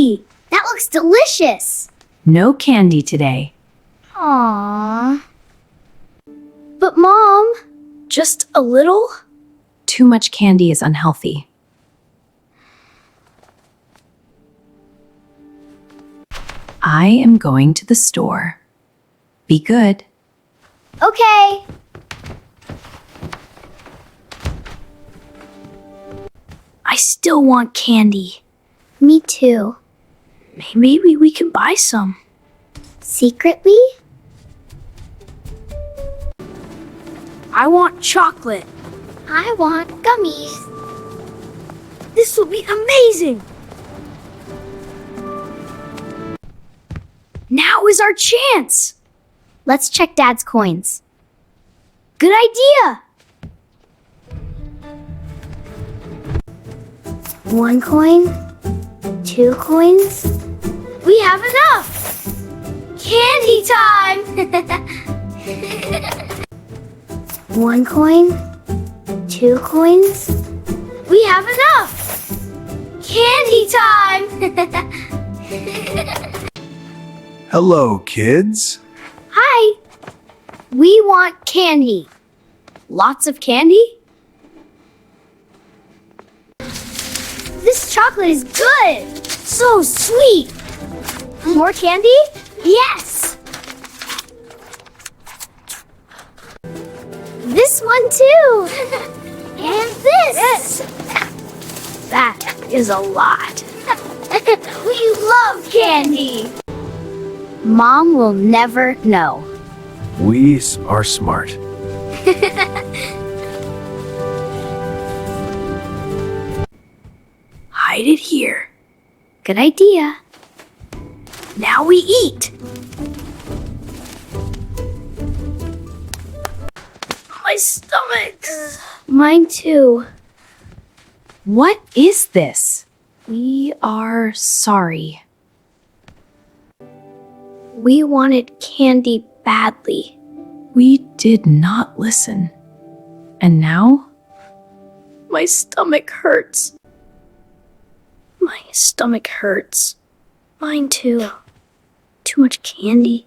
candy! That looks delicious! No candy today. Aww. But Mom, just a little? Too much candy is unhealthy. I am going to the store. Be good. Okay. I still want candy. Me too. Maybe we can buy some. Secretly? I want chocolate. I want gummies. This will be amazing. Now is our chance. Let's check Dad's coins. Good idea. 1 coin, 2 coins. We have enough. Candy time. 1 coin, 2 coins. We have enough. Candy time. Hello, kids. Hi. We want candy. Lots of candy? This chocolate is good. So sweet. More candy? Yes. This one too. And this. That is a lot. We love candy. Mom will never know. We are smart. Hide it here. Good idea. Now we eat. My stomach. Mine too. What is this? We are sorry. We wanted candy badly. We did not listen. And now? My stomach hurts. My stomach hurts. Mine too. Too much candy.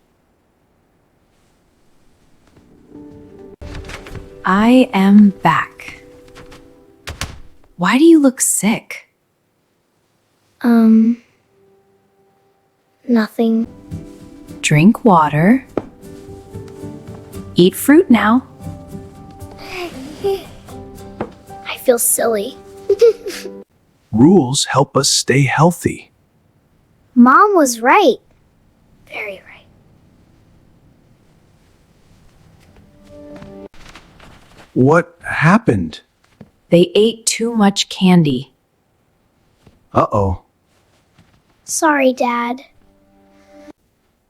I am back. Why do you look sick? Nothing. Drink water. Eat fruit now. I feel silly. Rules help us stay healthy. Mom was right. Very right. What happened? They ate too much candy. Uh-oh. Sorry, Dad.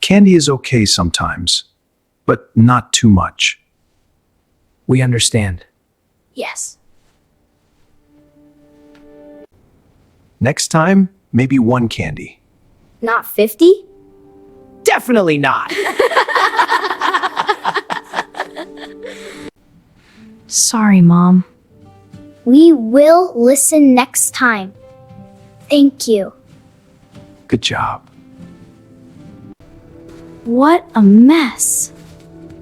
Candy is okay sometimes, but not too much. We understand. Yes. Next time, maybe 1 candy. Not 50? Definitely not. Sorry, Mom. We will listen next time. Thank you. Good job. What a mess.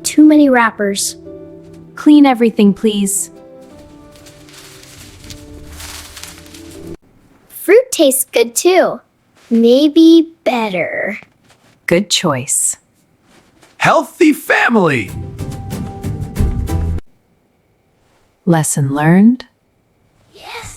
Too many wrappers. Clean everything, please. Fruit tastes good too. Maybe better. Good choice. Healthy family! Lesson learned. Yes.